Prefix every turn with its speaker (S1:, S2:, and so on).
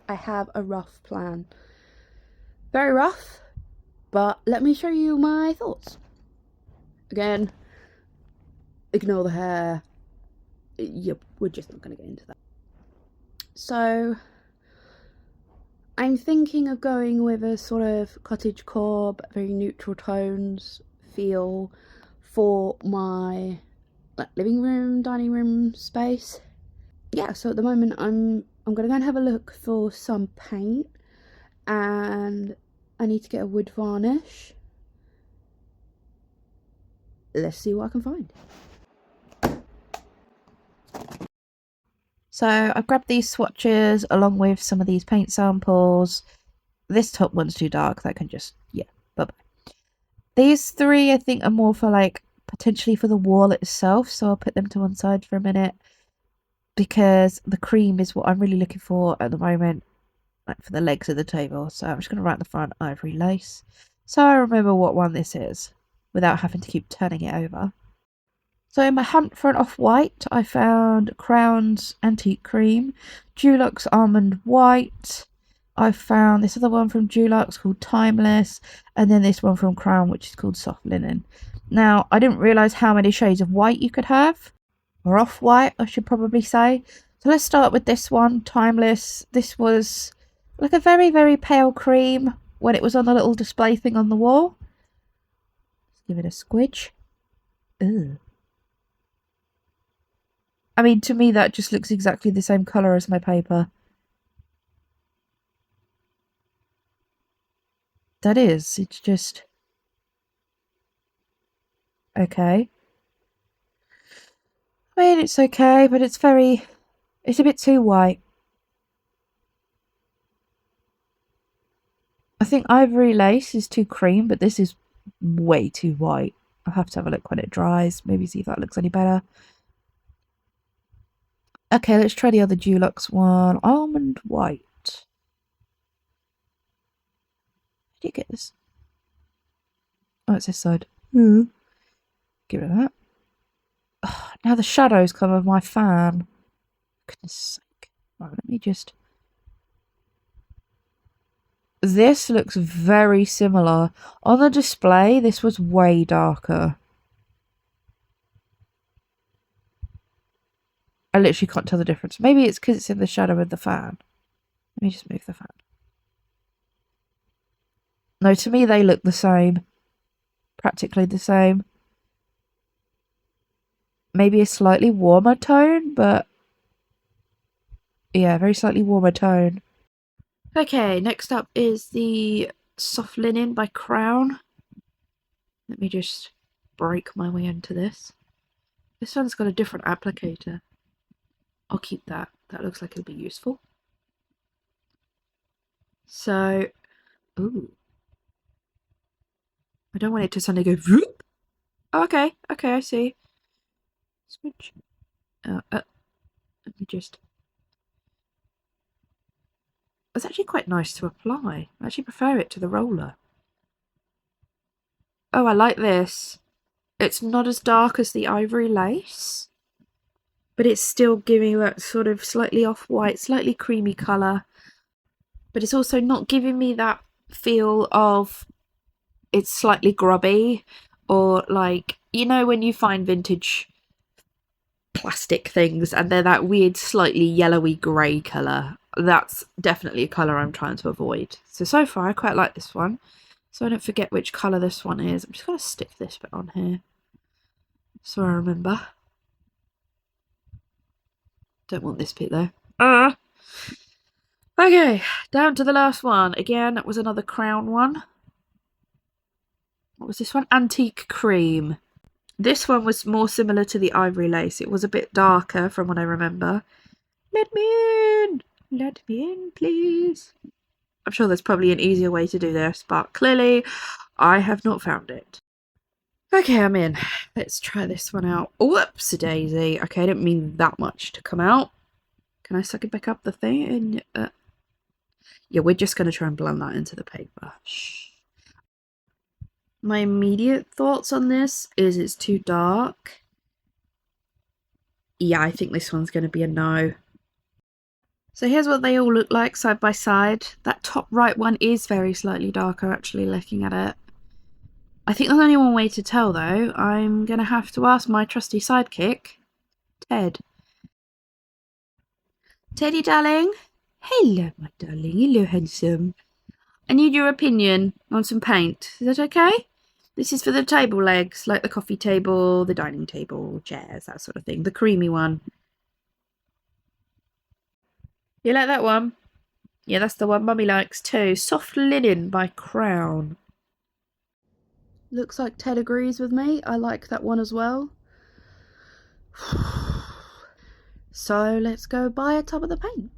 S1: I have a rough plan. Very rough, but let me show you my thoughts. Again, ignore the hair. Yep, we're just not going to get into that. So, I'm thinking of going with a sort of cottagecore, but very neutral tones feel for my living room, dining room space. Yeah, so at the moment I'm gonna go and have a look for some paint, and I need to get a wood varnish. Let's see what I can find.
S2: So I've grabbed these swatches along with some of these paint samples. This top one's too dark, that can just, yeah, bye-bye. These three I think are more for like potentially for the wall itself, so I'll put them to one side for a minute because the cream is what I'm really looking for at the moment, like for the legs of the table. So I'm just going to write the front ivory lace so I remember what one this is without having to keep turning it over. So in my hunt for an off-white, I found Crown's Antique Cream, Dulux Almond White. I found this other one from Dulux called Timeless, and then this one from Crown, which is called Soft Linen. Now, I didn't realise how many shades of white you could have, or off-white, I should probably say. So let's start with this one, Timeless. This was like a very, very pale cream when it was on the little display thing on the wall. Let's give it a squidge. Ugh. I mean, to me, that just looks exactly the same colour as my paper. That is, it's just... okay. I mean, it's okay, but it's a bit too white. I think Ivory Lace is too cream, but this is way too white. I'll have to have a look when it dries, maybe see if that looks any better. Okay, let's try the other Dulux one. Almond White. How do you get this? Oh, it's this side. Give it that. Oh, now the shadows come of my fan. Goodness sake. Right, let me just... this looks very similar. On the display, this was way darker. I literally can't tell the difference. Maybe it's because it's in the shadow of the fan. Let me just move the fan. No, to me they look the same. Practically the same. Maybe a slightly warmer tone, but... yeah, very slightly warmer tone. Okay, next up is the Soft Linen by Crown. Let me just break my way into this. This one's got a different applicator. I'll keep that. That looks like it'll be useful. So, ooh. I don't want it to suddenly go whoop. Oh, okay, I see. Switch. Let me just... it's actually quite nice to apply. I actually prefer it to the roller. Oh, I like this. It's not as dark as the Ivory Lace, but it's still giving that sort of slightly off-white, slightly creamy colour. But it's also not giving me that feel of it's slightly grubby, or like, you know when you find vintage plastic things and they're that weird slightly yellowy grey colour. That's definitely a colour I'm trying to avoid. So far I quite like this one. So I don't forget which colour this one is. I'm just going to stick this bit on here so I remember. Don't want this bit though. Okay, down to the last one. Again, that was another Crown one. What was this one? Antique Cream. This one was more similar to the Ivory Lace. It was a bit darker from what I remember. Let me in! Let me in, please. I'm sure there's probably an easier way to do this, but clearly I have not found it. Okay, I'm in. Let's try this one out. Whoops-a-daisy. Okay, I didn't mean that much to come out. Can I suck it back up the thing? Yeah, we're just going to try and blend that into the paper. Shh. My immediate thoughts on this is it's too dark. Yeah, I think this one's going to be a no.
S1: So here's what they all look like side by side. That top right one is very slightly darker, actually, looking at it. I think there's only one way to tell, though. I'm going to have to ask my trusty sidekick, Ted. Teddy, darling. Hello, my darling. Hello, handsome. I need your opinion on some paint. Is that okay? This is for the table legs, like the coffee table, the dining table, chairs, that sort of thing. The creamy one. You like that one? Yeah, that's the one Mummy likes too. Soft Linen by Crown. Looks like Ted agrees with me. I like that one as well. So let's go buy a tub of the paint.